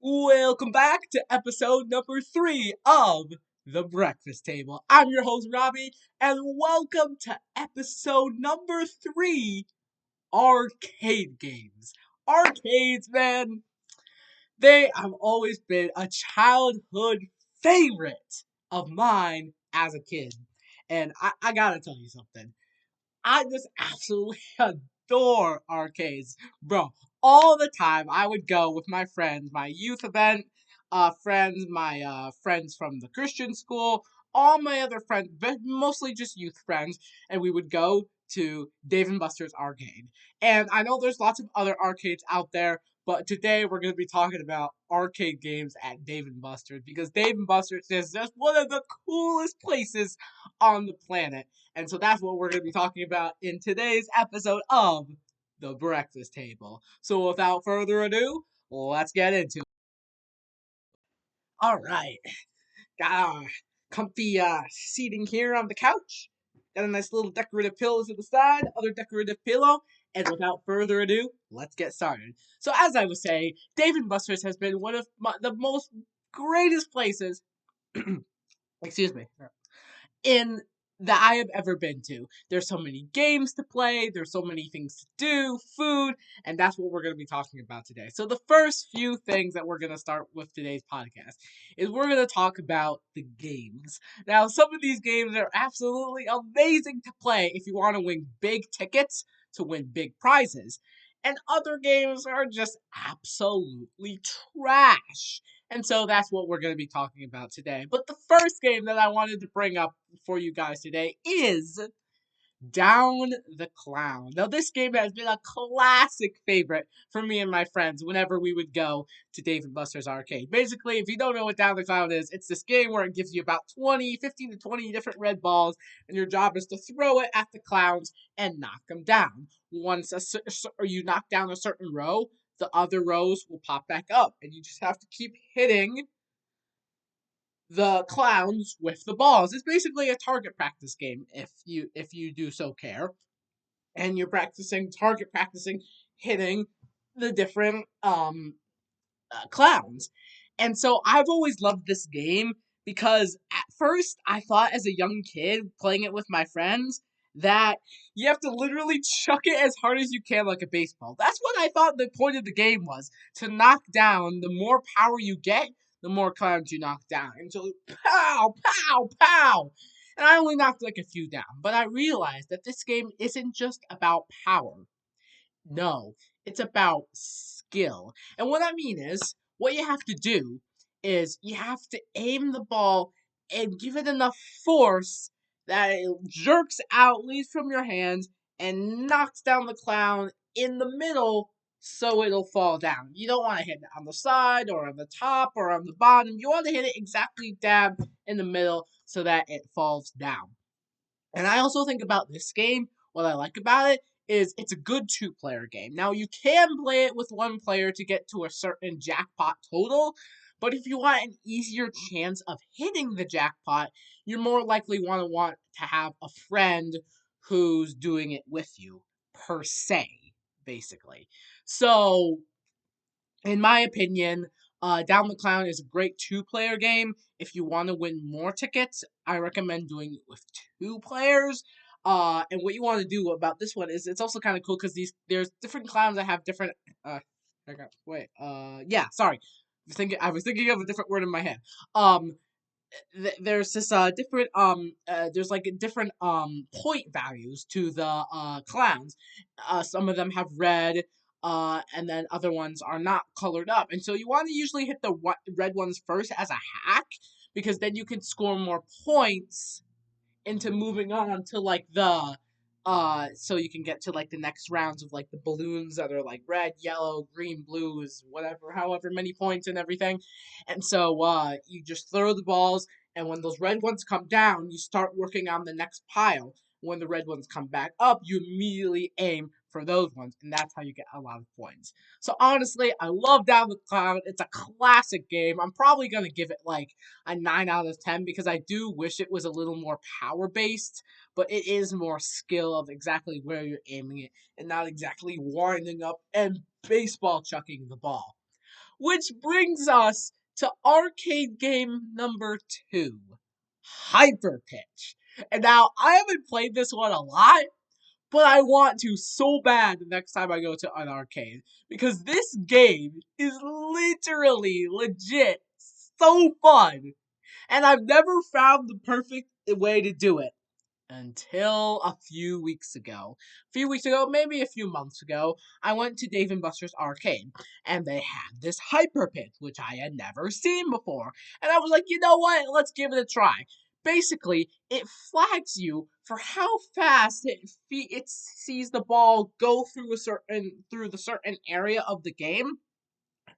Welcome back to episode number 3 of The Breakfast Table. I'm your host, Robbie, and welcome to episode number 3 Arcade Games. Arcades, man, they have always been a childhood favorite of mine as a kid. And I gotta tell you something. I just absolutely adore arcades, bro. All the time, I would go with my friends, my youth event friends, my friends from the Christian school, all my other friends, but mostly just youth friends, and we would go to Dave and Buster's arcade. And I know there's lots of other arcades out there, but today we're going to be talking about arcade games at Dave and Buster's because Dave and Buster's is just one of the coolest places on the planet. And so that's what we're going to be talking about in today's episode of The Breakfast Table. So without further ado, let's get into it. All right. Got our comfy seating here on the couch. Got a nice little decorative pillow to the side, other decorative pillow. And without further ado, let's get started. So as I was saying, Dave and Buster's has been one of the most greatest places, excuse me, in that I have ever been to. There's so many games to play, there's so many things to do, food, and that's what we're going to be talking about today. So the first few things that we're going to start with today's podcast is we're going to talk about the games. Now, some of these games are absolutely amazing to play if you want to win big tickets to win big prizes. And other games are just absolutely trash. And so that's what we're going to be talking about today. But the first game that I wanted to bring up for you guys today is Down the Clown. Now, this game has been a classic favorite for me and my friends whenever we would go to Dave and Buster's arcade. Basically, if you don't know what Down the Clown is, it's this game where it gives you about 15 to 20 different red balls, and your job is to throw it at the clowns and knock them down. Once you knock down a certain row, the other rows will pop back up, and you just have to keep hitting the clowns with the balls. It's basically a target practice game if you do so care. And you're practicing hitting the different clowns. And so I've always loved this game because at first I thought as a young kid playing it with my friends that you have to literally chuck it as hard as you can like a baseball. That's what I thought the point of the game was. To knock down, the more power you get, the more clowns you knock down. And so pow, pow, pow. And I only knocked like a few down. But I realized that this game isn't just about power. No, it's about skill. And what I mean is, what you have to do is you have to aim the ball and give it enough force that it jerks out, leaves from your hands, and knocks down the clown in the middle so it'll fall down. You don't want to hit it on the side or on the top or on the bottom. You want to hit it exactly down in the middle so that it falls down. And I also think about this game, what I like about it is it's a good two-player game. Now, you can play it with one player to get to a certain jackpot total, but if you want an easier chance of hitting the jackpot, you're more likely want to have a friend who's doing it with you, per se, basically. So, in my opinion, Down the Clown is a great two-player game. If you want to win more tickets, I recommend doing it with two players. And what you want to do about this one is it's also kind of cool because there's different clowns that have different. Yeah, sorry. I was thinking of a different word in my head. There's this different there's like different point values to the clowns. Some of them have red, and then other ones are not colored up, and so you want to usually hit the red ones first as a hack because then you can score more points into moving on to like the so you can get to like the next rounds of like the balloons that are like red, yellow, green, blues, whatever, however many points and everything. And so you just throw the balls, and when those red ones come down, you start working on the next pile. When the red ones come back up, you immediately aim for those ones, and that's how you get a lot of points. So honestly, I love Down the Cloud. It's a classic game. I'm probably gonna give it like a 9 out of 10 because I do wish it was a little more power based, but it is more skill of exactly where you're aiming it and not exactly winding up and baseball chucking the ball. Which brings us to arcade game number 2, Hyper Pitch. And now I haven't played this one a lot, but I want to so bad the next time I go to an arcade because this game is literally legit so fun. And I've never found the perfect way to do it until a few weeks ago. A few weeks ago, maybe a few months ago, I went to Dave and Buster's arcade and they had this hyper pit, which I had never seen before. And I was like, you know what? Let's give it a try. Basically, it flags you for how fast it sees the ball go through the certain area of the game,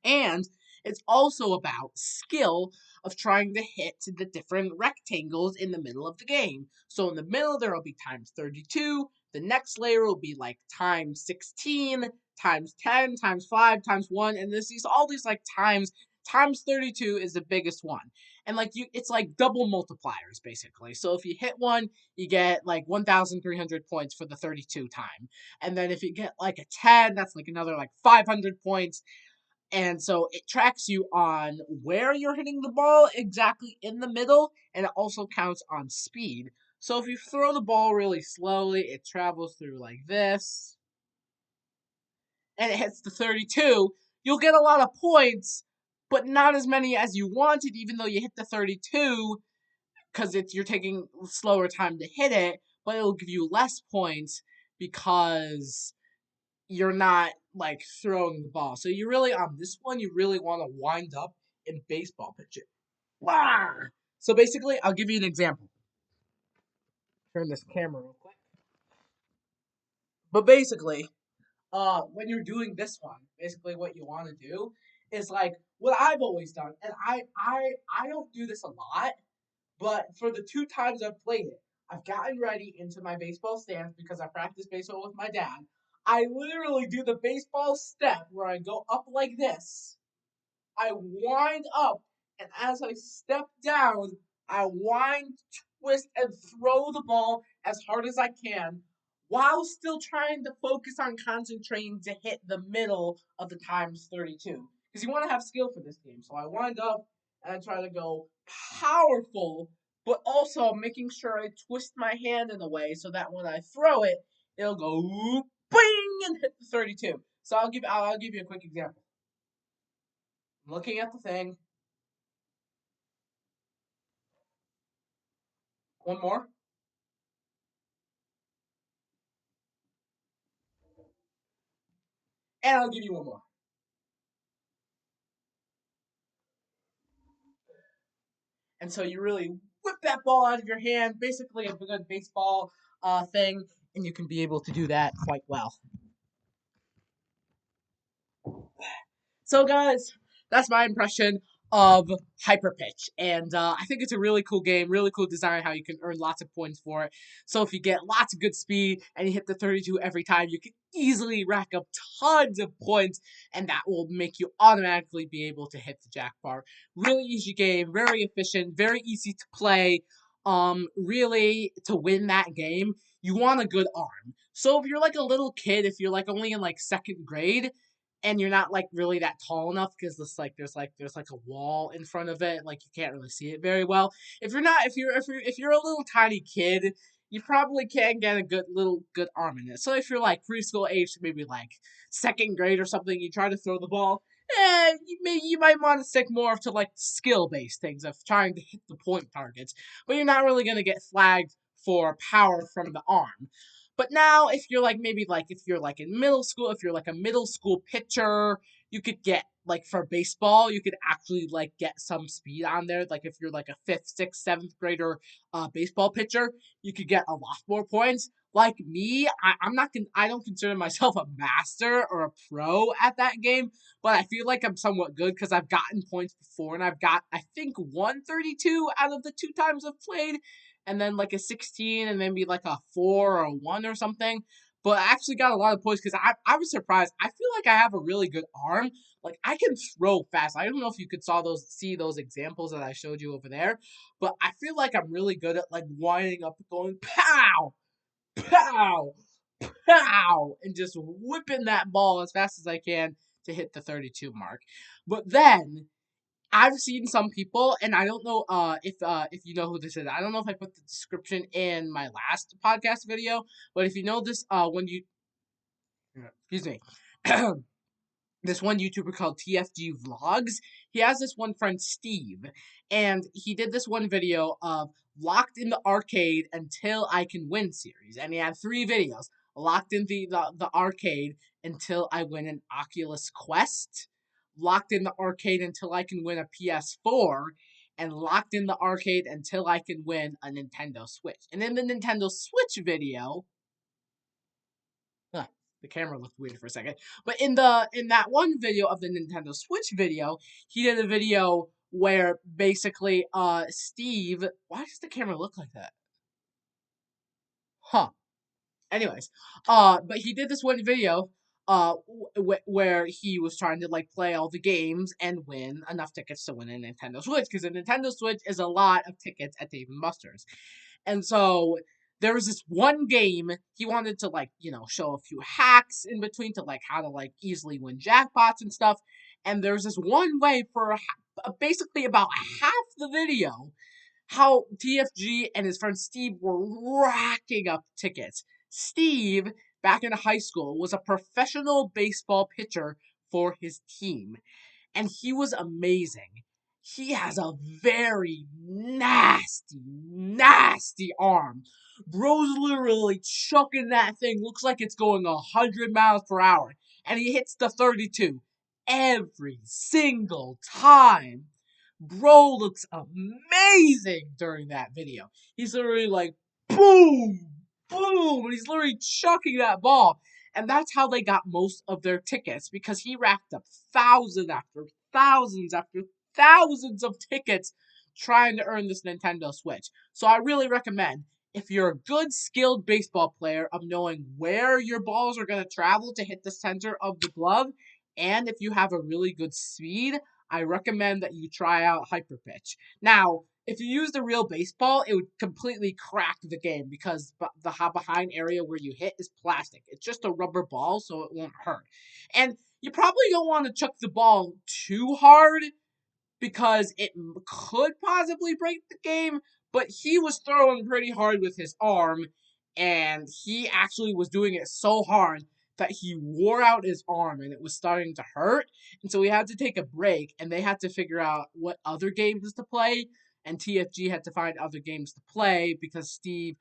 and it's also about skill of trying to hit the different rectangles in the middle of the game. So in the middle, there will be times 32. The next layer will be like times 16, times 10, times 5, times 1. And all these like times 32 is the biggest one. And like it's like double multipliers basically. So if you hit one, you get like 1,300 points for the 32 time. And then if you get like a 10, that's like another like 500 points. And so it tracks you on where you're hitting the ball exactly in the middle, and it also counts on speed. So if you throw the ball really slowly, it travels through like this, and it hits the 32. You'll get a lot of points, but not as many as you wanted, even though you hit the 32, because you're taking slower time to hit it, but it'll give you less points because you're not like throwing the ball. So you really on this one you really want to wind up in baseball pitching. Wow. So basically, I'll give you an example. Turn this camera real quick. But basically, when you're doing this one, basically what you want to do is like what I've always done, and I don't do this a lot, but for the 2 times I've played it, I've gotten ready into my baseball stance because I practice baseball with my dad. I literally do the baseball step where I go up like this. I wind up, and as I step down, I wind, twist, and throw the ball as hard as I can while still trying to focus on concentrating to hit the middle of the times 32. Because you want to have skill for this game. So I wind up and I try to go powerful, but also making sure I twist my hand in a way so that when I throw it, it'll go bing and hit the 32. So I'll give you a quick example. I'm looking at the thing. One more. And I'll give you one more. And so you really whip that ball out of your hand, basically a good baseball thing, and you can be able to do that quite well. So, guys, that's my impression of Hyper Pitch, and I think it's a really cool game, really cool design. How you can earn lots of points for it. So, if you get lots of good speed and you hit the 32 every time, you can easily rack up tons of points, and that will make you automatically be able to hit the jackpot. Really easy game, very efficient, very easy to play. Really to win that game, you want a good arm. So if you're like a little kid, if you're like only in like second grade and you're not like really that tall enough because there's like a wall in front of it, like you can't really see it very well. If you're a little tiny kid, you probably can't get a good arm in it. So if you're like preschool age, maybe like second grade or something, you try to throw the ball. You might want to stick more to like skill based things of trying to hit the point targets, but you're not really gonna get flagged for power from the arm. But now, if you're like maybe like if you're like in middle school, if you're like a middle school pitcher, you could get like for baseball, you could actually like get some speed on there. Like if you're like a fifth, sixth, seventh grader baseball pitcher, you could get a lot more points. Like me, I'm not I don't consider myself a master or a pro at that game, but I feel like I'm somewhat good because I've gotten points before, and I've got I think 132 out of the 2 times I've played, and then like a 16 and maybe like a 4 or a 1 or something. But I actually got a lot of points because I was surprised. I feel like I have a really good arm. Like I can throw fast. I don't know if you could see those examples that I showed you over there, but I feel like I'm really good at like winding up, going pow, pow, pow, and just whipping that ball as fast as I can to hit the 32 mark. But then I've seen some people, and I don't know if you know who this is. I don't know if I put the description in my last podcast video, but if you know this, when you excuse me. This one YouTuber called TFG Vlogs. He has this one friend, Steve, and he did this one video of Locked in the Arcade Until I Can Win series. And he had 3 videos. Locked in the arcade until I win an Oculus Quest. Locked in the arcade until I can win a PS4. And locked in the arcade until I can win a Nintendo Switch. And in the Nintendo Switch video, the camera looked weird for a second. But in that one video of the Nintendo Switch video, he did a video where basically Steve, why does the camera look like that? Huh. Anyways, but he did this one video where he was trying to like play all the games and win enough tickets to win a Nintendo Switch, because a Nintendo Switch is a lot of tickets at Dave and Buster's. And so there was this one game he wanted to like, show a few hacks in between to like how to like easily win jackpots and stuff. And there's this one way for basically about half the video how TFG and his friend Steve were racking up tickets. Steve, back in high school, was a professional baseball pitcher for his team, and he was amazing. He has a very nasty, nasty arm. Bro's literally chucking that thing. Looks like it's going 100 miles per hour. And he hits the 32 every single time. Bro looks amazing during that video. He's literally like, boom, boom, and he's literally chucking that ball. And that's how they got most of their tickets, because he racked up thousands after thousands after thousands of tickets trying to earn this Nintendo Switch. So I really recommend, if you're a good skilled baseball player of knowing where your balls are going to travel to hit the center of the glove, and if you have a really good speed, I recommend that you try out Hyper Pitch. Now, if you use the real baseball, it would completely crack the game, because the behind area where you hit is plastic. It's just a rubber ball, so it won't hurt. And you probably don't want to chuck the ball too hard, because it could possibly break the game, but he was throwing pretty hard with his arm, and he actually was doing it so hard that he wore out his arm and it was starting to hurt. And so we had to take a break, and they had to figure out what other games to play, and TFG had to find other games to play because Steve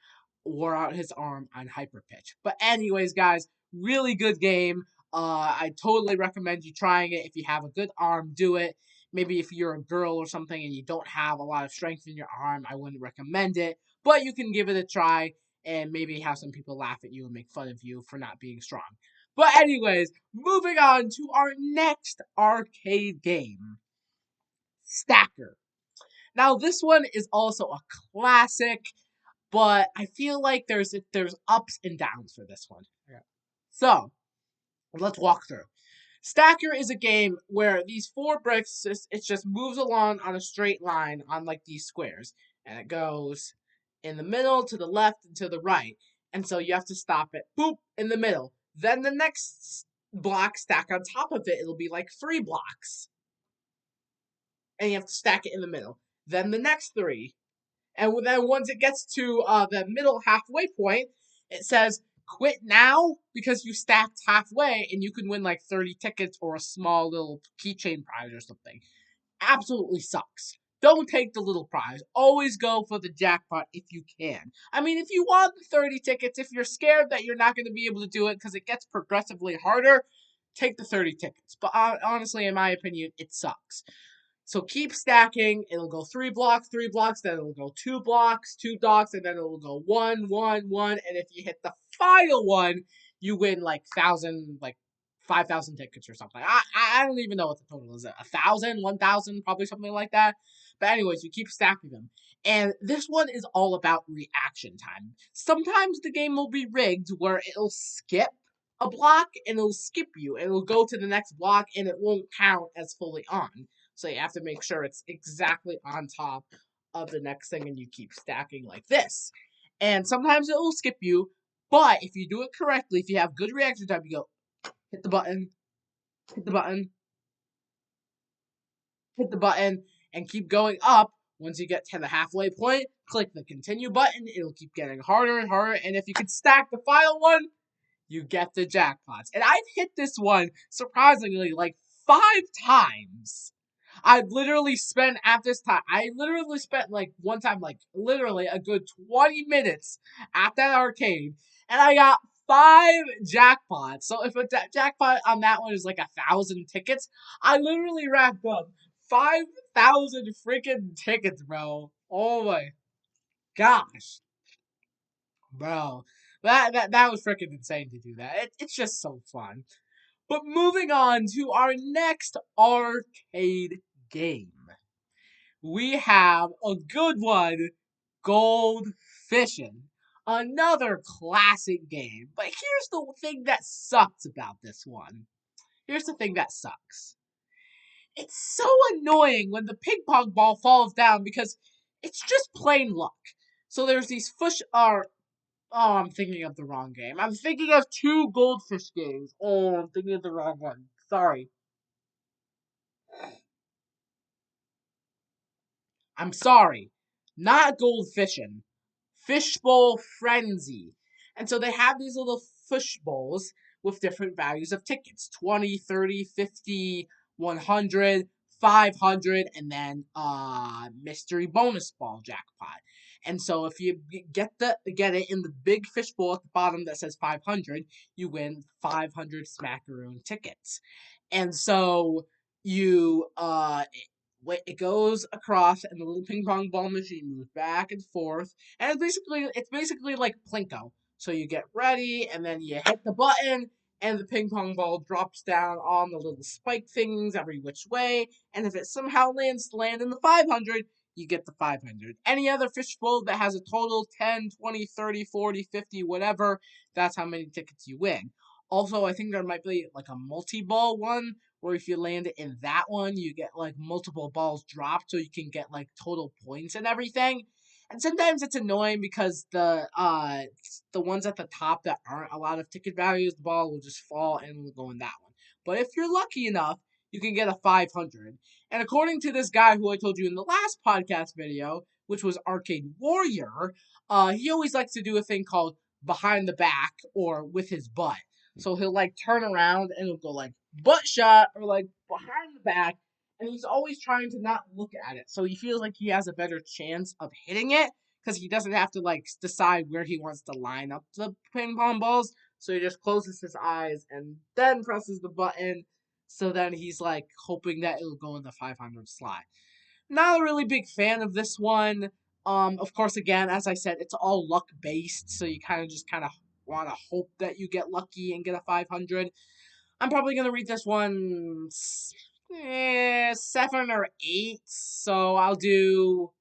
wore out his arm on Hyper Pitch. But anyways, guys, really good game. I totally recommend you trying it. If you have a good arm, do it. Maybe if you're a girl or something and you don't have a lot of strength in your arm, I wouldn't recommend it. But you can give it a try and maybe have some people laugh at you and make fun of you for not being strong. But anyways, moving on to our next arcade game, Stacker. Now this one is also a classic, but I feel like there's ups and downs for this one. Yeah. So let's walk through. Stacker is a game where these 4 bricks, it just moves along on a straight line on like these squares. And it goes in the middle, to the left, and to the right. And so you have to stop it, boop, in the middle. Then the next block stack on top of it, it'll be like 3 blocks. And you have to stack it in the middle. Then the next 3. And then once it gets to the middle halfway point, it says, quit now, because you stacked halfway and you can win like 30 tickets or a small little keychain prize or something. Absolutely sucks. Don't take the little prize. Always go for the jackpot if you can. I mean, if you want the 30 tickets, if you're scared that you're not going to be able to do it because it gets progressively harder, take the 30 tickets. But honestly, in my opinion, it sucks. So keep stacking. It'll go 3 blocks, then it'll go 2 blocks, 2 blocks, and then it'll go 1, 1, 1. And if you hit the final one, you win like 5,000 tickets or something. I don't even know what the total is. 1,000, 1,000, probably something like that. But anyways, you keep stacking them. And this one is all about reaction time. Sometimes the game will be rigged where it'll skip a block and it'll skip you. It'll go to the next block and it won't count as fully on. So you have to make sure it's exactly on top of the next thing, and you keep stacking like this. And sometimes it will skip you, but if you do it correctly, if you have good reaction time, you go, hit the button, hit the button, hit the button, and keep going up. Once you get to the halfway point, click the continue button. It'll keep getting harder and harder. And if you can stack the final one, you get the jackpots. And I've hit this one, surprisingly, like 5 times. I've literally spent at this time, I literally spent like one time, like literally a good 20 minutes at that arcade, and I got 5 jackpots. So if a jackpot on that one is like 1,000 tickets, I literally racked up 5,000 freaking tickets, bro. Oh my gosh, bro. That was freaking insane to do that. It's just so fun. But moving on to our next arcade game, we have a good one, Gold Fishing. Another classic game. But here's the thing that sucks about this one. Here's the thing that sucks. It's so annoying when the ping pong ball falls down because it's just plain luck. So there's these fish are Oh, I'm thinking of the wrong game. I'm thinking of 2 goldfish games. Oh, I'm thinking of the wrong one. Sorry. I'm sorry. Not gold fishing. Fishbowl Frenzy. And so they have these little fish bowls with different values of tickets 20, 30, 50, 100, 500, and then mystery bonus ball jackpot. And so if you get it in the big fishbowl at the bottom that says 500, you win 500 Smackaroon tickets. And so you it goes across, and the little ping pong ball machine moves back and forth, and it's basically like Plinko. So you get ready, and then you hit the button, and the ping pong ball drops down on the little spike things every which way. And if it somehow land in the 500, you get the 500. Any other fishbowl that has a total 10, 20, 30, 40, 50, whatever, that's how many tickets you win. Also, I think there might be like a multi-ball one where if you land it in that one, you get like multiple balls dropped so you can get like total points and everything. And sometimes it's annoying because the ones at the top that aren't a lot of ticket values, the ball will just fall and will go in that one. But if you're lucky enough, you can get a 500. And according to this guy who I told you in the last podcast video, which was Arcade Warrior, he always likes to do a thing called behind the back or with his butt. So he'll like turn around and he'll go like butt shot or like behind the back, and he's always trying to not look at it. So he feels like he has a better chance of hitting it because he doesn't have to like decide where he wants to line up the ping pong balls. So he just closes his eyes and then presses the button. So then he's like hoping that it'll go in the 500 slot. Not a really big fan of this one. Of course, again, as I said, it's all luck based, so you kind of want to hope that you get lucky and get a 500. I'm probably gonna read this one 7 or 8. So I'll do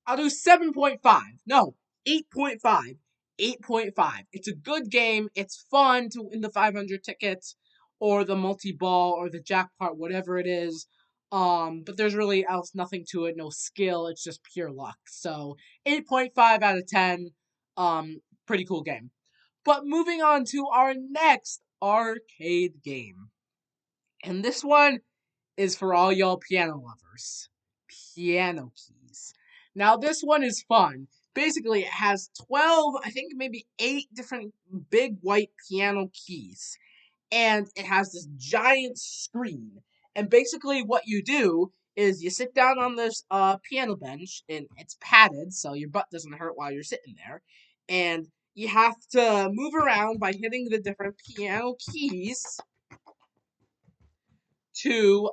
7.5. No, 8.5. 8.5. It's a good game. It's fun to win the 500 tickets or the multi-ball or the jackpot, whatever it is. But there's really else nothing to it, no skill. It's just pure luck. So 8.5 out of 10. Pretty cool game. But moving on to our next arcade game. And this one is for all y'all piano lovers. Piano keys. Now this one is fun. Basically, it has 12, I think maybe 8 different big white piano keys. And it has this giant screen. And basically what you do is you sit down on this piano bench, and it's padded so your butt doesn't hurt while you're sitting there. And you have to move around by hitting the different piano keys to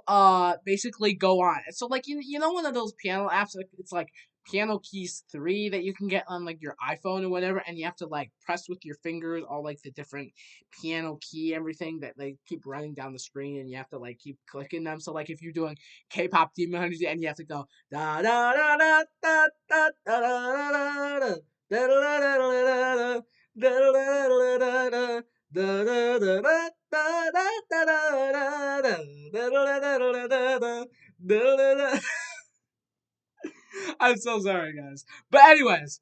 basically go on. So like you know one of those piano apps, like it's like Piano Keys 3 that you can get on like your iPhone or whatever, and you have to like press with your fingers all like the different piano key everything that they keep running down the screen, and you have to like keep clicking them. So like if you're doing K-pop Demon Hunters and you have to go da da da da da da da da da da da da da da I'm so sorry, guys. But anyways,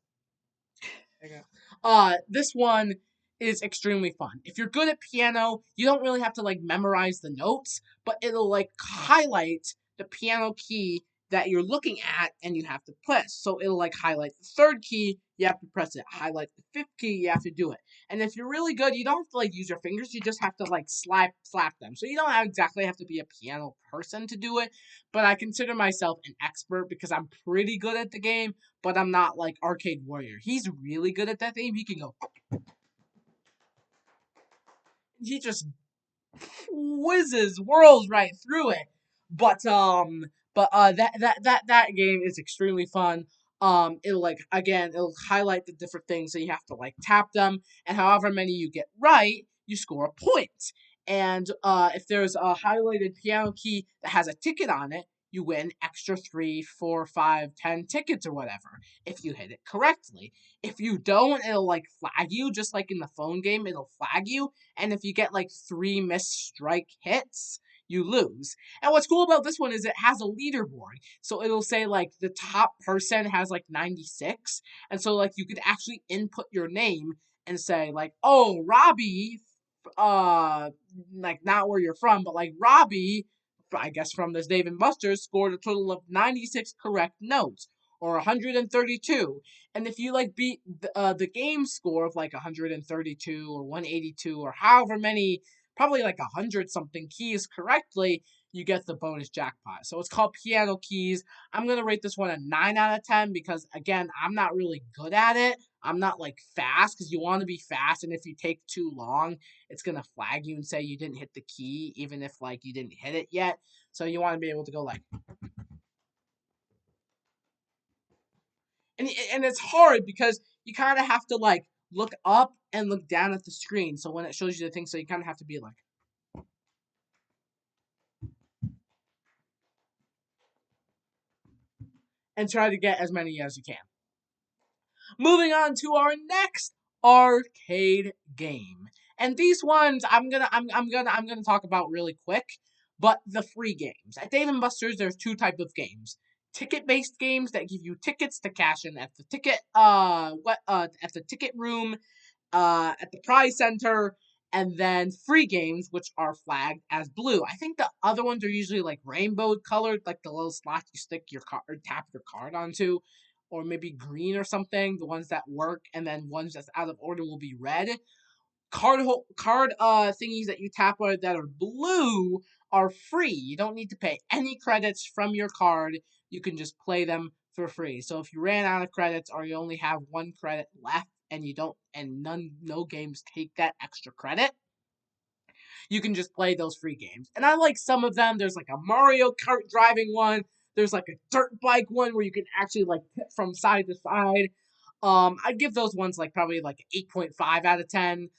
this one is extremely fun. If you're good at piano, you don't really have to like memorize the notes, but it'll like highlight the piano key that you're looking at and you have to press. So it'll like highlight the third key, you have to press it. Highlight the fifth key, you have to do it. And if you're really good, you don't have to like use your fingers, you just have to like slap them. So you don't exactly have to be a piano person to do it, but I consider myself an expert because I'm pretty good at the game, but I'm not like Arcade Warrior. He's really good at that game. He can go, he just whizzes whirls right through it. But that game is extremely fun. It'll like again, it'll highlight the different things, so you have to like tap them, and however many you get right, you score a point. And if there's a highlighted piano key that has a ticket on it, you win extra 3, 4, 5, 10 tickets or whatever if you hit it correctly. If you don't, it'll like flag you, just like in the phone game, it'll flag you, and if you get like 3 missed strike hits, you lose. And what's cool about this one is it has a leaderboard. So it'll say like the top person has like 96. And so like you could actually input your name and say like, "Oh, Robbie, uh like not where you're from, but like Robbie, I guess from this Dave and Buster's, scored a total of 96 correct notes, or 132. And if you like beat the game score of like 132 or 182 or however many, probably like 100 something keys correctly, you get the bonus jackpot. So it's called Piano Keys. I'm going to rate this one a 9 out of 10 because, again, I'm not really good at it. I'm not like fast because you want to be fast. And if you take too long, it's going to flag you and say you didn't hit the key, even if like you didn't hit it yet. So you want to be able to go like, and it's hard because you kind of have to like look up and look down at the screen. So when it shows you the thing, so you kind of have to be like, and try to get as many as you can. Moving on to our next arcade game. And these ones I'm gonna talk about really quick, but the free games. At Dave and Buster's there's two type of games. Ticket-based games that give you tickets to cash in at the at the ticket room, at the prize center, and then free games, which are flagged as blue. I think the other ones are usually like rainbow colored, like the little slot you stick your card, or tap your card onto, or maybe green or something. The ones that work, and then ones that's out of order will be red. Card thingies that you tap on that are blue are free. You don't need to pay any credits from your card. You can just play them for free. So if you ran out of credits or you only have one credit left and you don't and no games take that extra credit, you can just play those free games. And I like some of them. There's like a Mario Kart driving one. There's like a dirt bike one where you can actually like hit from side to side. I'd give those ones like probably like 8.5 out of 10.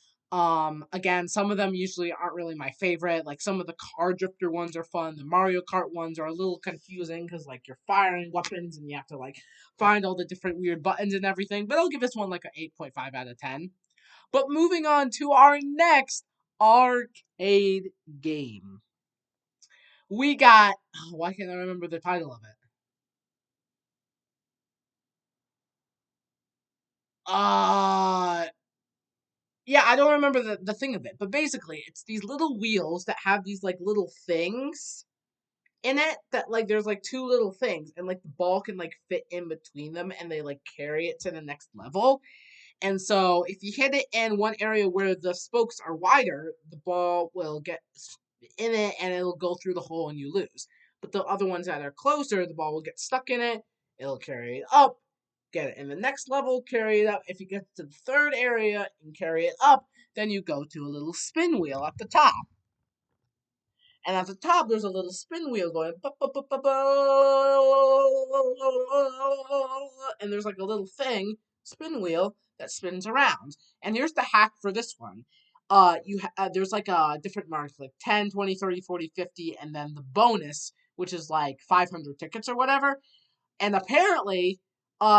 Again, some of them usually aren't really my favorite. Like some of the car drifter ones are fun. The Mario Kart ones are a little confusing because like you're firing weapons and you have to like find all the different weird buttons and everything. But I'll give this one like an 8.5 out of 10. But moving on to our next arcade game. We got, why can't I remember the title of it? Uh yeah, I don't remember the thing of it, but basically it's these little wheels that have these like little things in it that like there's like two little things and like the ball can like fit in between them and they like carry it to the next level. And so if you hit it in one area where the spokes are wider, the ball will get in it and it'll go through the hole and you lose. But the other ones that are closer, the ball will get stuck in it, it'll carry it up, get it in the next level, carry it up. If you get to the third area and carry it up, then you go to a little spin wheel at the top. And at the top, there's a little spin wheel going, and there's like a little thing, spin wheel, that spins around. And here's the hack for this one. There's like different marks, like 10, 20, 30, 40, 50, and then the bonus, which is like 500 tickets or whatever. And apparently,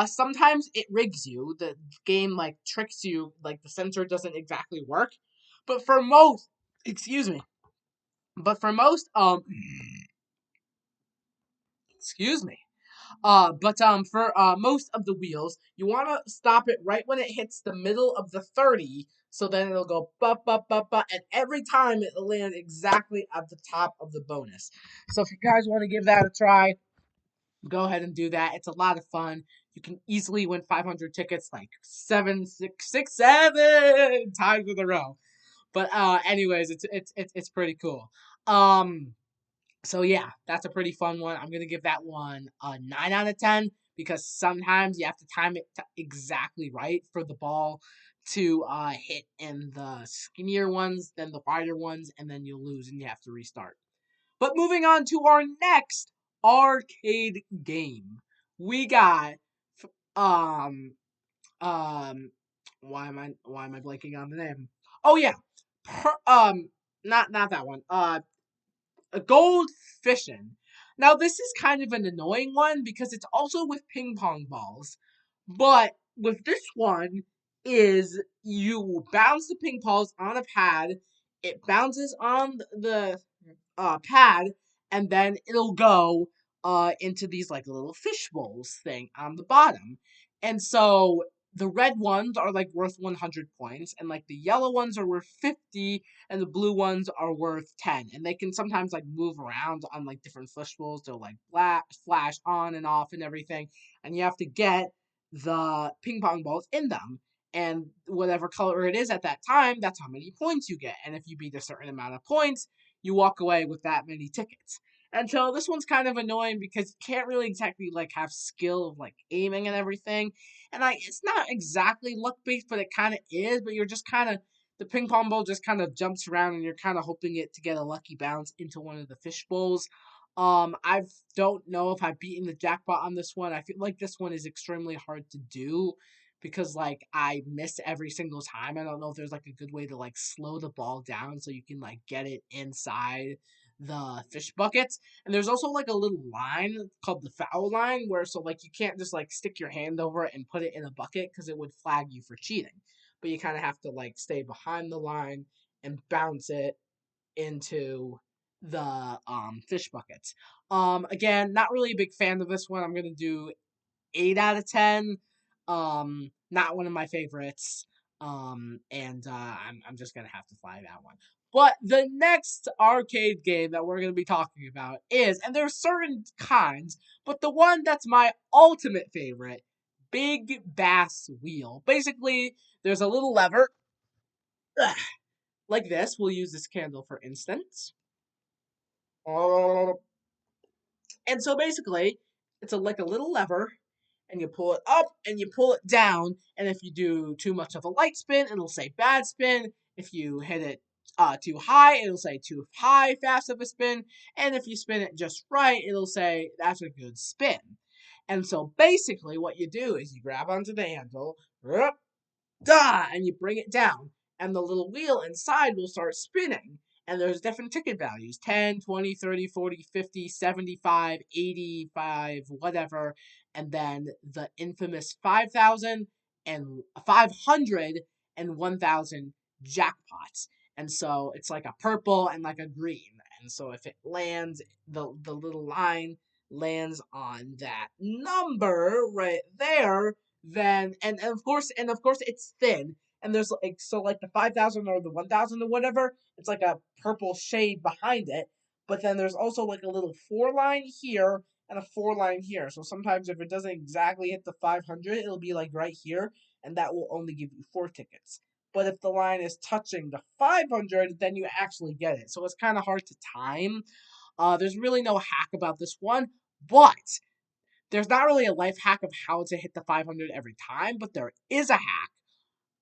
sometimes it rigs you. The game like tricks you, like the sensor doesn't exactly work. But for most, excuse me, but for most, excuse me. But for most of the wheels, you want to stop it right when it hits the middle of the 30, so then it'll go ba ba ba ba, and every time it'll land exactly at the top of the bonus. So if you guys want to give that a try, go ahead and do that. It's a lot of fun. You can easily win 500 tickets like seven times in a row. But anyways, it's pretty cool. Um, so yeah, that's a pretty fun one. I'm gonna give that one a 9 out of 10 because sometimes you have to time it exactly right for the ball to hit in the skinnier ones than the wider ones, and then you'll lose and you have to restart. But moving on to our next arcade game, we got um um why am I blanking on the name? Oh yeah, per, not that one. A gold fishing. Now this is kind of an annoying one because it's also with ping pong balls, but with this one is you bounce the ping balls on a pad. It bounces on the pad, and then it'll go into these like little fish bowls thing on the bottom. And so the red ones are like worth 100 points, and like the yellow ones are worth 50, and the blue ones are worth 10. And they can sometimes like move around on like different fish bowls. They'll like flash on and off and everything. And you have to get the ping pong balls in them. And whatever color it is at that time, that's how many points you get. And if you beat a certain amount of points, you walk away with that many tickets. And so this one's kind of annoying because you can't really exactly like have skill of like aiming and everything. And it's not exactly luck based, but it kind of is. But you're just kind of the ping pong ball just kind of jumps around, and you're kind of hoping it to get a lucky bounce into one of the fish bowls. I don't know if I've beaten the jackpot on this one. I feel like this one is extremely hard to do because like I miss every single time. I don't know if there's like a good way to like slow the ball down so you can like get it inside the fish buckets. And there's also like a little line called the foul line where so like you can't just like stick your hand over it and put it in a bucket because it would flag you for cheating. But you kind of have to like stay behind the line and bounce it into the fish buckets. Again, not really a big fan of this one. I'm gonna do 8 out of 10. Not one of my favorites. And I'm just gonna have to fly that one. But the next arcade game that we're gonna be talking about is, and there's certain kinds, but the one that's my ultimate favorite, Big Bass Wheel. Basically, there's a little lever like this. We'll use this candle for instance. And so basically, it's like a little lever, and you pull it up and you pull it down. And if you do too much of a light spin, it'll say bad spin. If you hit it too high, it'll say too high, fast of a spin. And if you spin it just right, it'll say that's a good spin. And so basically, what you do is you grab onto the handle, and you bring it down, and the little wheel inside will start spinning. And there's different ticket values 10, 20, 30, 40, 50, 75, 85, whatever. And then the infamous 5,000 and 500 and 1,000 jackpots. And so it's like a purple and like a green. And so if it lands, the little line lands on that number right there, then and of course it's thin, and there's like so like the 5,000 or the 1,000 or whatever, it's like a purple shade behind it, but then there's also like a little four line here and a four line here. So sometimes if it doesn't exactly hit the 500, it'll be like right here, and that will only give you four tickets. But if the line is touching the 500, then you actually get it. So it's kind of hard to time. There's really no hack about this one, but there's not really a life hack of how to hit the 500 every time, but there is a hack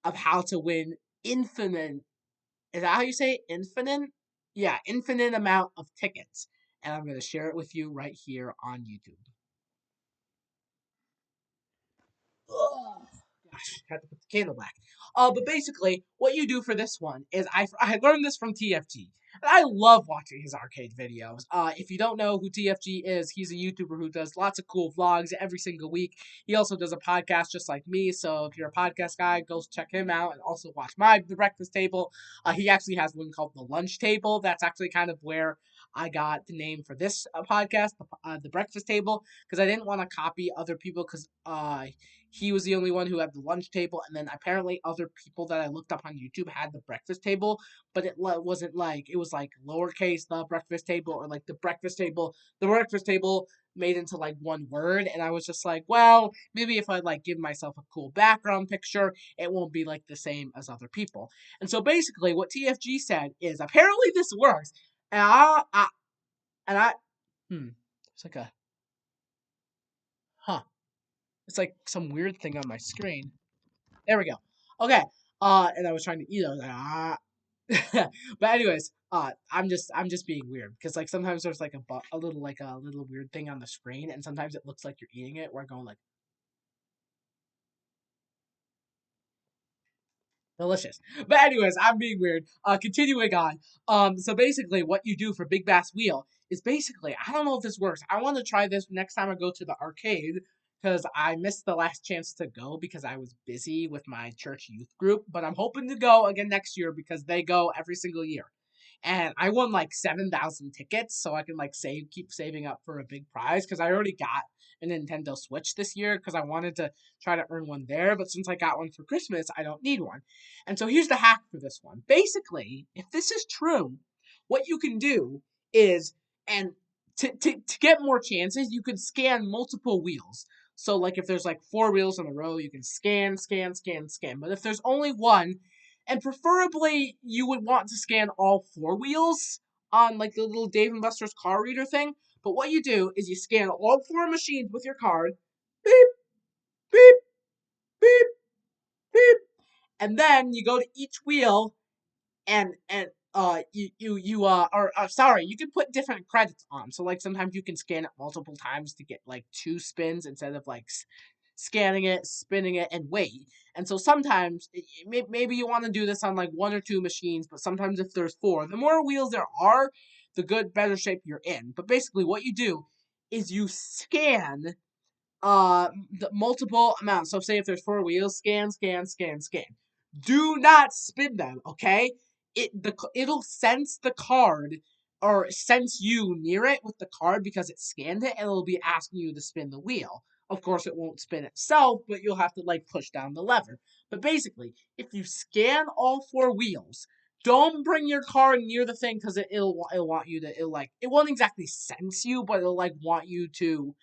of how to win infinite. Is that how you say it? Infinite? Yeah, infinite amount of tickets. And I'm going to share it with you right here on YouTube. Ugh. Gosh, had to put the candle back. But basically, what you do for this one is I learned this from TFG. And I love watching his arcade videos. If you don't know who TFG is, he's a YouTuber who does lots of cool vlogs every single week. He also does a podcast just like me, so if you're a podcast guy, go check him out and also watch The Breakfast Table. He actually has one called The Lunch Table. That's actually kind of where I got the name for this podcast, the Breakfast Table, because I didn't want to copy other people because he was the only one who had the lunch table, and then apparently other people that I looked up on YouTube had the breakfast table, but wasn't like it was like lowercase the breakfast table or like the breakfast table made into like one word, and I was just like, well, maybe if I like give myself a cool background picture, it won't be like the same as other people. And so basically, what TFG said is apparently this works, and and I, it's like a huh, it's like some weird thing on my screen. There we go. Okay. And I was trying to eat. I was like, ah. But anyways, I'm just being weird because like sometimes there's like a little weird thing on the screen, and sometimes it looks like you're eating it. We're going like delicious. But anyways, I'm being weird. Continuing on. So basically, what you do for Big Bass Wheel is basically I don't know if this works. I want to try this next time I go to the arcade because I missed the last chance to go because I was busy with my church youth group. But I'm hoping to go again next year because they go every single year. And I won like 7,000 tickets, so I can like keep saving up for a big prize because I already got a Nintendo Switch this year because I wanted to try to earn one there. But since I got one for Christmas, I don't need one. And so here's the hack for this one. Basically, if this is true, what you can do is, and to get more chances, you can scan multiple wheels. So, like, if there's like 4 wheels in a row, you can scan, scan, scan, scan. But if there's only one, and preferably you would want to scan all 4 wheels on like the little Dave and Buster's car reader thing. But what you do is you scan all 4 machines with your card, beep, beep, beep, beep, and then you go to each wheel and sorry, you can put different credits on. So like sometimes you can scan it multiple times to get like 2 spins instead of like scanning it, spinning it, and wait. And so sometimes maybe you want to do this on like 1 or 2 machines, but sometimes if there's 4, the more wheels there are, the better shape you're in. But basically, what you do is you scan the multiple amounts. So say if there's 4 wheels, scan, scan, scan, scan. Do not spin them, okay? It'll sense the card or sense you near it with the card because it scanned it and it'll be asking you to spin the wheel. Of course it won't spin itself, but you'll have to like push down the lever. But basically, if you scan all 4 wheels, don't bring your card near the thing because it'll want you to it won't exactly sense you, but it'll like want you to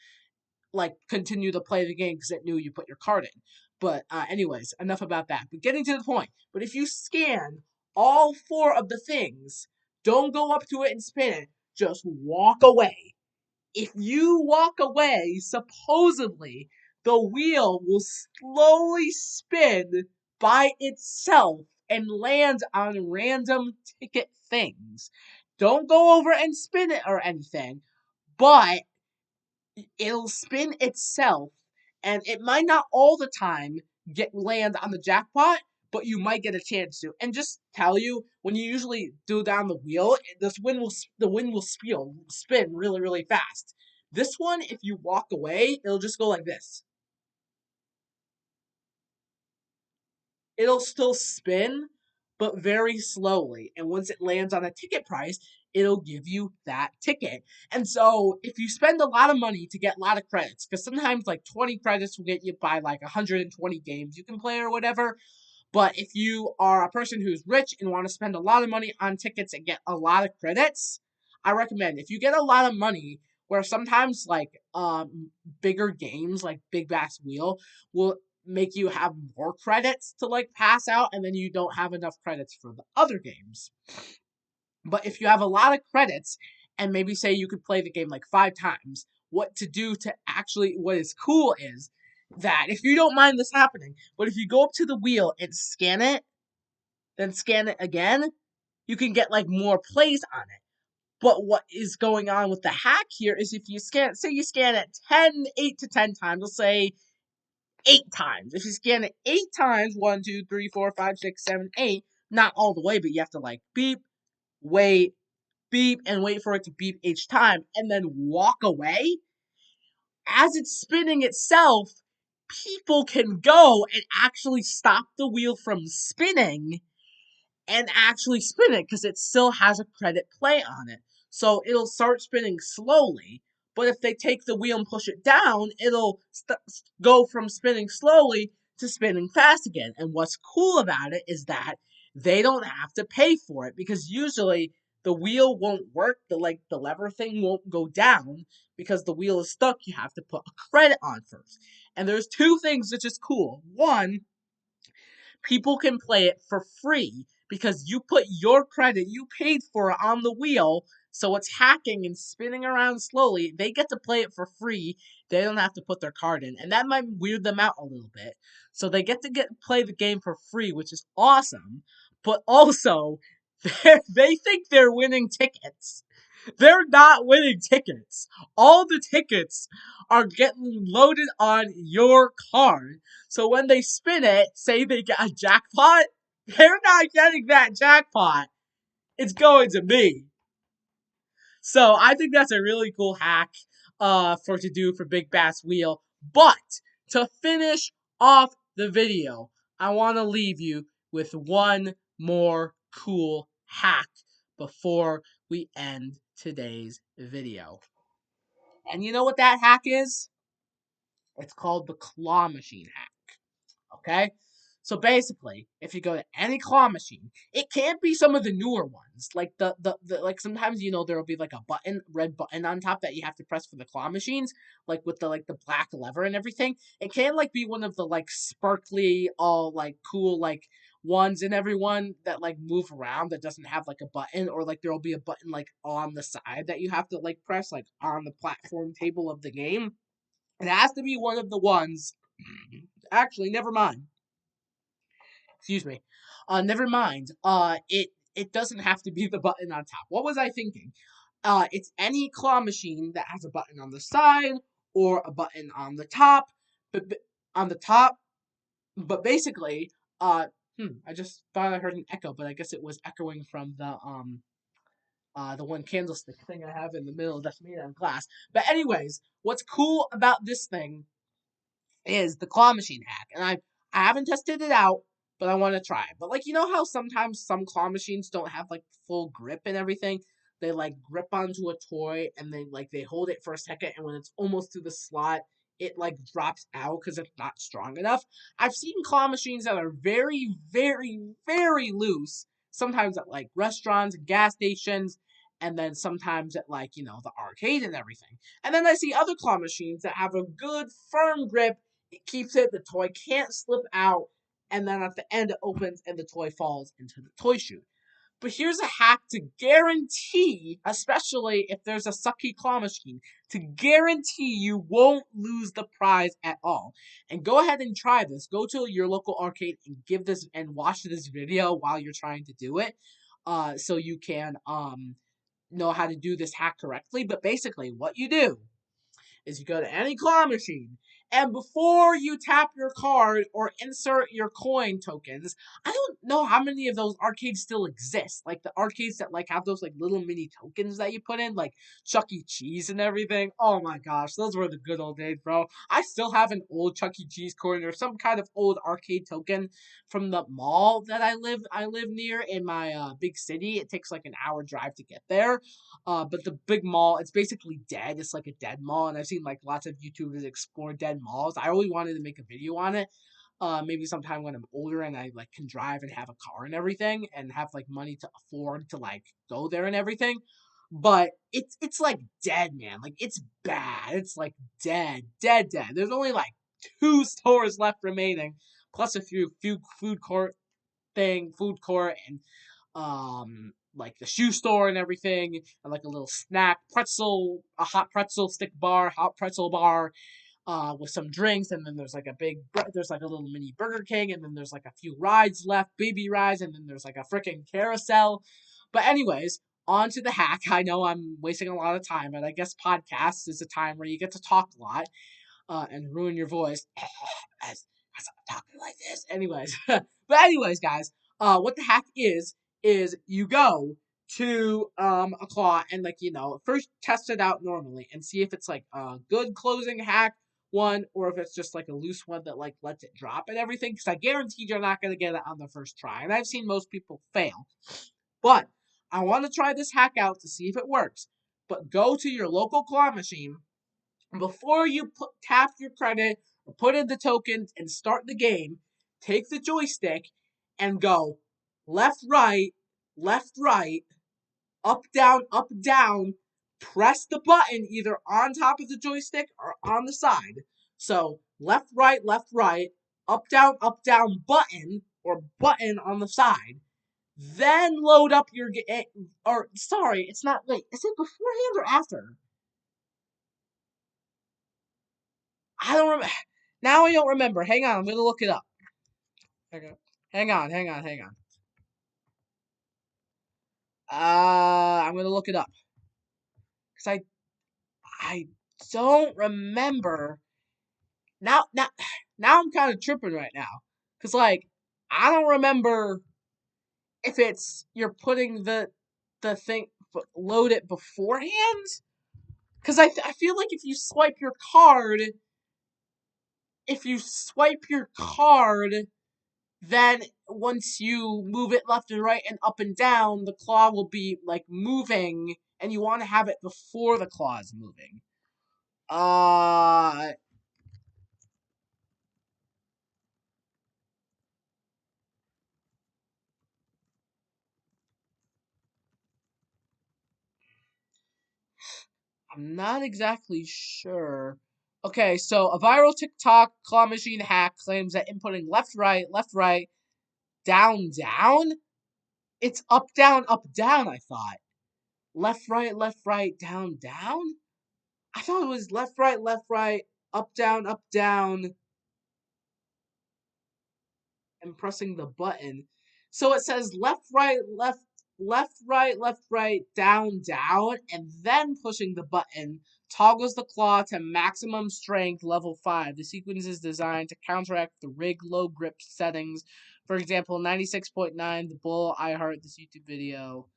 like continue to play the game because it knew you put your card in. But anyways, enough about that. But getting to the point. But if you scan all 4 of the things, don't go up to it and spin it. Just walk away. If you walk away, supposedly the wheel will slowly spin by itself and land on random ticket things. Don't go over and spin it or anything, but it'll spin itself, and it might not all the time get land on the jackpot, but you might get a chance to. And just tell you, when you usually do down the wheel, the wind will spin really really fast. This one, if you walk away, it'll just go like this. It'll still spin, but very slowly. And once it lands on a ticket price, it'll give you that ticket. And so if you spend a lot of money to get a lot of credits, because sometimes like 20 credits will get you by like 120 games you can play or whatever. But if you are a person who's rich and want to spend a lot of money on tickets and get a lot of credits, I recommend if you get a lot of money, where sometimes like bigger games like Big Bass Wheel will make you have more credits to like pass out, and then you don't have enough credits for the other games. But if you have a lot of credits and maybe say you could play the game like 5 times, what to do to actually what is cool is that if you don't mind this happening, but if you go up to the wheel and scan it, then scan it again, you can get like more plays on it. But what is going on with the hack here is if you say you scan it 8 to 10 times, let's say 8 times. If you scan it 8 times, 1, 2, 3, 4, 5, 6, 7, 8, not all the way, but you have to like wait, beep, and wait for it to beep each time, and then walk away. As it's spinning itself, people can go and actually stop the wheel from spinning and actually spin it because it still has a credit play on it. So it'll start spinning slowly. But if they take the wheel and push it down, it'll go from spinning slowly to spinning fast again. And what's cool about it is that they don't have to pay for it because usually the wheel won't work. The lever thing won't go down because the wheel is stuck. You have to put a credit on first. And there's two things which is cool. One, people can play it for free because you put your credit, you paid for it on the wheel, so it's hacking and spinning around slowly. They get to play it for free. They don't have to put their card in, and that might weird them out a little bit. So they get to play the game for free, which is awesome. But also, they think they're winning tickets. They're not winning tickets. All the tickets are getting loaded on your card. So when they spin it, say they get a jackpot, they're not getting that jackpot. It's going to me. So I think that's a really cool hack for to do for Big Bass Wheel. But to finish off the video, I want to leave you with one more cool hack before we end today's video. And you know what that hack is? It's called the claw machine hack. Okay? So basically, if you go to any claw machine, it can't be some of the newer ones. Like the like sometimes there'll be like a red button on top that you have to press for the claw machines, like with the black lever and everything. It can't like be one of the like sparkly, all like cool like ones in everyone that like move around that doesn't have like a button, or like there'll be a button like on the side that you have to like press like on the platform table of the game. It has to be one of the ones. Actually, never mind. Excuse me. Never mind. It doesn't have to be the button on top. What was I thinking? It's any claw machine that has a button on the side or a button on the top, but on the top. But basically, I just thought I heard an echo, but I guess it was echoing from the one candlestick thing I have in the middle that's made out of glass. But anyways, what's cool about this thing is the claw machine hack, and I haven't tested it out, but I want to try it. But like how sometimes some claw machines don't have like full grip and everything. They like grip onto a toy and they hold it for a second, and when it's almost to the slot, it like drops out because it's not strong enough. I've seen claw machines that are very, very, very loose. Sometimes at like restaurants and gas stations, and then sometimes at like the arcade and everything. And then I see other claw machines that have a good firm grip. It keeps it, the toy can't slip out, and then at the end it opens and the toy falls into the toy chute. But here's a hack to guarantee, especially if there's a sucky claw machine, to guarantee you won't lose the prize at all. And go ahead and try this. Go to your local arcade and give this and watch this video while you're trying to do it. So you can know how to do this hack correctly. But basically what you do is you go to any claw machine, and before you tap your card or insert your coin tokens, I don't know how many of those arcades still exist. Like the arcades that like have those like little mini tokens that you put in, like Chuck E. Cheese and everything. Oh my gosh, those were the good old days, bro. I still have an old Chuck E. Cheese coin or some kind of old arcade token from the mall that I live near in my big city. It takes like an hour drive to get there. But the big mall, it's basically dead. It's like a dead mall, and I've seen like lots of YouTubers explore dead malls. I always wanted to make a video on it. Maybe sometime when I'm older and I like can drive and have a car and everything, and have like money to afford to like go there and everything. But it's like dead, man. Like it's bad. It's like dead, dead, dead. There's only like 2 stores left remaining, plus a few food court and like the shoe store and everything, and like a little snack a hot pretzel stick bar, hot pretzel bar, with some drinks, and then there's like there's like a little mini Burger King, and then there's like a few rides left, baby rides, and then there's like a freaking carousel. But anyways, on to the hack. I know I'm wasting a lot of time, but I guess podcasts is a time where you get to talk a lot, and ruin your voice as I'm talking like this. Anyways, but anyways, guys, what the hack is you go to a claw and like first test it out normally and see if it's like a good closing hack one or if it's just like a loose one that like lets it drop and everything, because I guarantee you're not going to get it on the first try, and I've seen most people fail. But I want to try this hack out to see if it works. But go to your local claw machine before you tap your credit or put in the tokens and start the game. Take the joystick and go left, right, up, down. Press the button either on top of the joystick or on the side. So left, right, up, down, button, or button on the side. Then load up your or sorry, it's not. Wait, is it beforehand or after? I don't remember. Now I don't remember. Hang on, I'm gonna look it up. Okay. Hang on. I'm gonna look it up because I don't remember. Now I'm kind of tripping right now because like I don't remember if it's you're putting the thing load it beforehand because I feel like if you swipe your card, then once you move it left and right and up and down, the claw will be like moving, and you want to have it before the claw is moving. Uh, I'm not exactly sure. Okay, so a viral TikTok claw machine hack claims that inputting left, right, down. It's up, down. I thought left, right, down. I thought it was left, right, up, down, and pressing the button. So it says left, right, down, and then pushing the button toggles the claw to maximum strength level 5. The sequence is designed to counteract the rig low grip settings. For example, 96.9, the bull, I heart this YouTube video.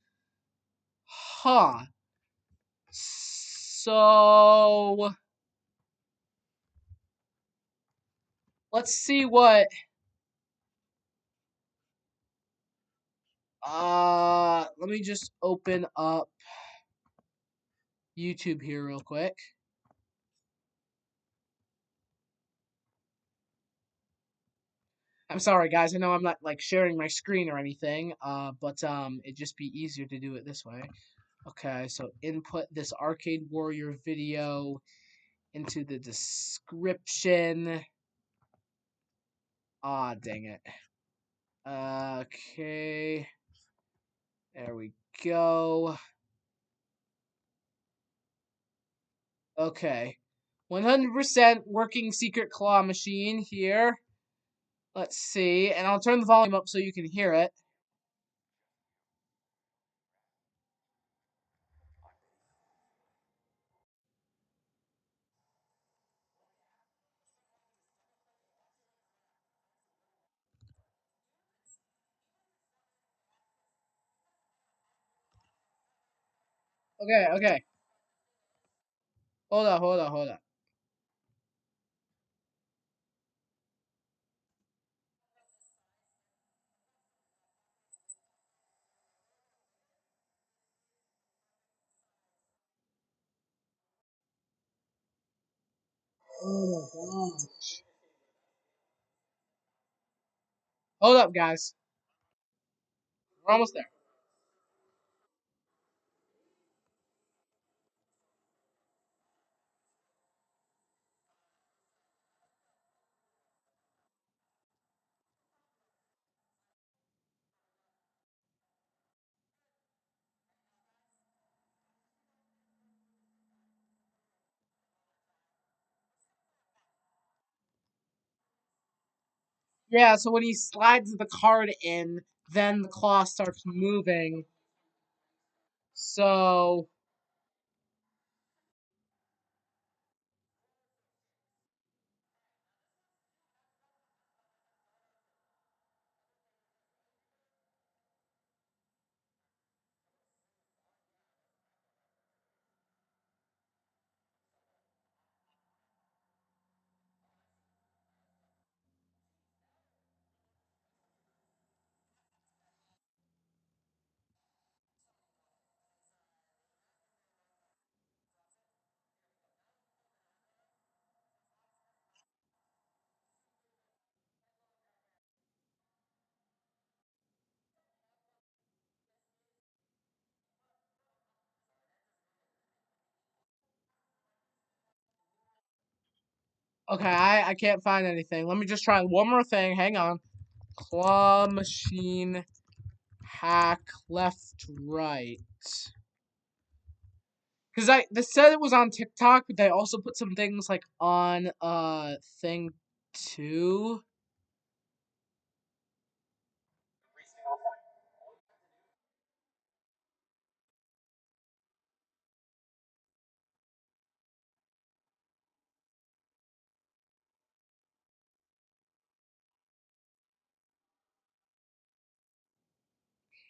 Huh. So let's see what let me just open up YouTube here real quick. I'm sorry, guys. I know I'm not like sharing my screen or anything. But it'd just be easier to do it this way. Okay, so input this Arcade Warrior video into the description. Ah, dang it. Okay, there we go. Okay, 100% working secret claw machine here. Let's see, and I'll turn the volume up so you can hear it. Okay. Hold on. Oh my god. Hold up, guys. We're almost there. Yeah, so when he slides the card in, then the claw starts moving. So, Okay, I can't find anything. Let me just try one more thing. Hang on. Claw machine hack left right. Because they said it was on TikTok, but they also put some things like on thing too.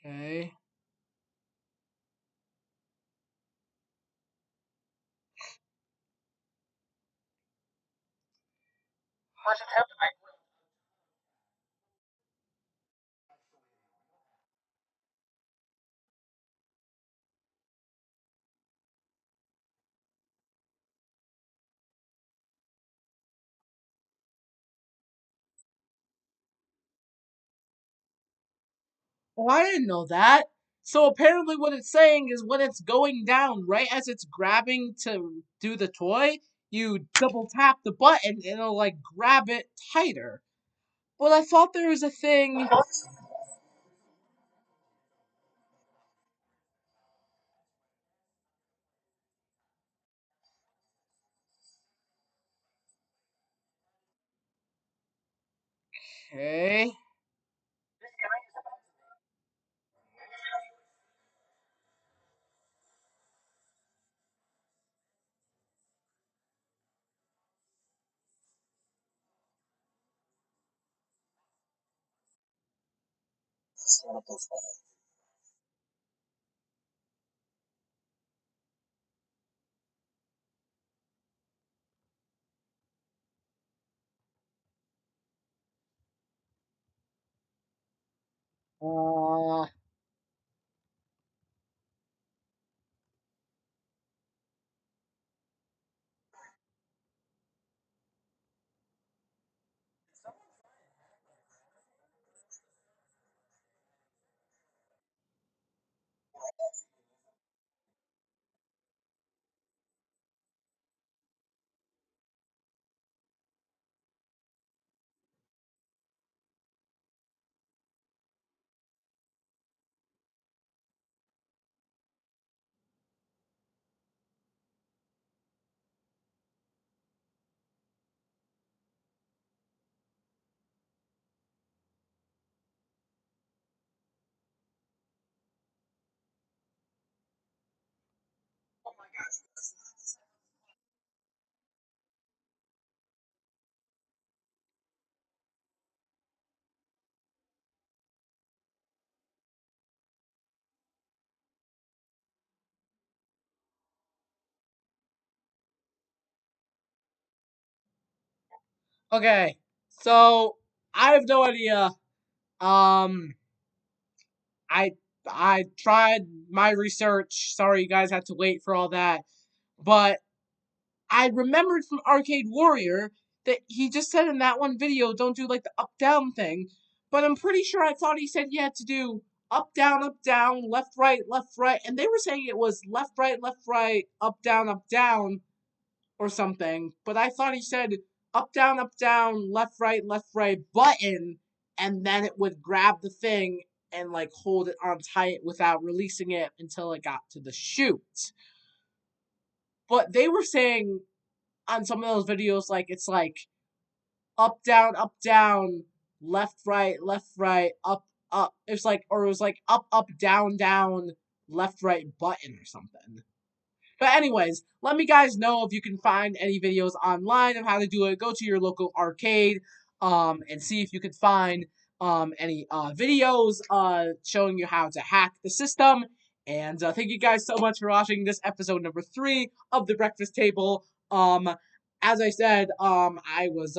Okay. Oh, I didn't know that. So apparently, what it's saying is when it's going down, right as it's grabbing to do the toy, you double tap the button and it'll like grab it tighter. But I thought there was a thing. Okay. Uh, okay. So I have no idea. Um, I I tried my research. Sorry, you guys had to wait for all that. But I remembered from Arcade Warrior that he just said in that one video, don't do like the up down thing. But I'm pretty sure I thought he said you had to do up down, left right, and they were saying it was left right, up down, or something. But I thought he said up down, left right, button, and then it would grab the thing and like hold it on tight without releasing it until it got to the chute. But they were saying on some of those videos like it's like up down, left right, up. It's like or it was like up down, left right button or something. But anyways, let me guys know if you can find any videos online of how to do it. Go to your local arcade and see if you can find any videos showing you how to hack the system. And thank you guys so much for watching this episode number 3 of the Breakfast Table. As I said, I was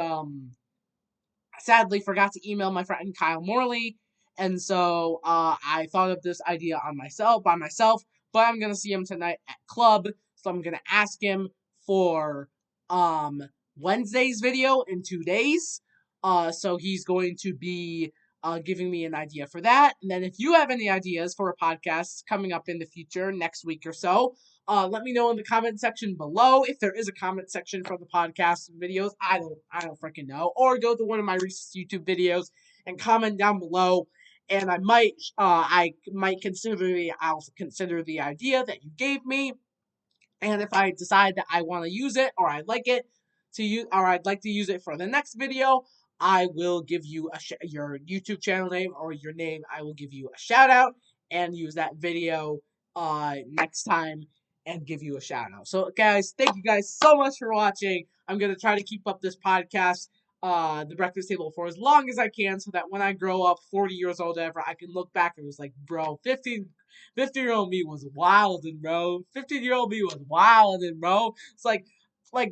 sadly forgot to email my friend Kyle Morley, and so I thought of this idea on myself by myself. But I'm gonna see him tonight at club, so I'm gonna ask him for um Wednesday's video in 2 days. So he's going to be giving me an idea for that. And then if you have any ideas for a podcast coming up in the future, next week or so, Let me know in the comment section below if there is a comment section for the podcast videos. I don't freaking know. Or go to one of my recent YouTube videos and comment down below. And I'll consider the idea that you gave me, and if I decide that I want to use it or I like it to use or I'd like to use it for the next video, I will give you your YouTube channel name or your name. I will give you a shout out and use that video next time and give you a shout out. So guys, thank you guys so much for watching. I'm gonna try to keep up this podcast, The Breakfast Table, for as long as I can, so that when I grow up 40 years old ever, I can look back and it was like, bro, 15-year-old me was wildin', bro. 15-year-old me was wildin', bro. It's like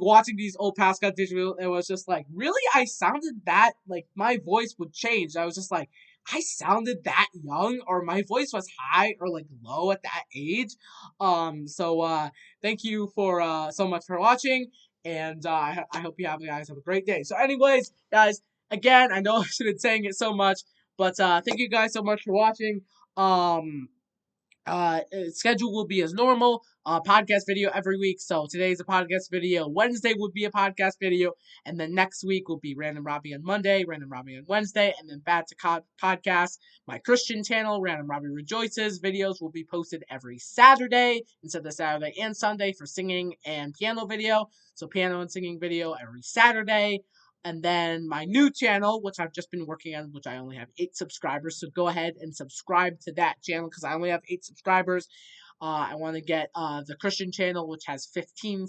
watching these old past content videos, it was just like, really? I sounded that, like, my voice would change. I was just like, I sounded that young, or my voice was high or like low at that age. Thank you for so much for watching, and I hope you guys have a great day. So anyways, guys, again, I know I've been saying it so much, but thank you guys so much for watching. Um, Schedule will be as normal. Podcast video every week. So today's a podcast video. Wednesday would be a podcast video, and then next week will be Random Robbie on Monday, Random Robbie on Wednesday, and then Bad to Podcast. My Christian channel, Random Robbie Rejoices, videos will be posted every Saturday instead of Saturday and Sunday for singing and piano video. So piano and singing video every Saturday. And then my new channel, which I've just been working on, which I only have 8 subscribers. So go ahead and subscribe to that channel because I only have 8 subscribers. I want to get the Christian channel, which has 16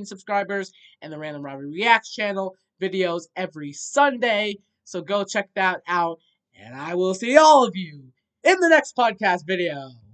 subscribers, and the Random Robbie Reacts channel, videos every Sunday. So go check that out, and I will see all of you in the next podcast video.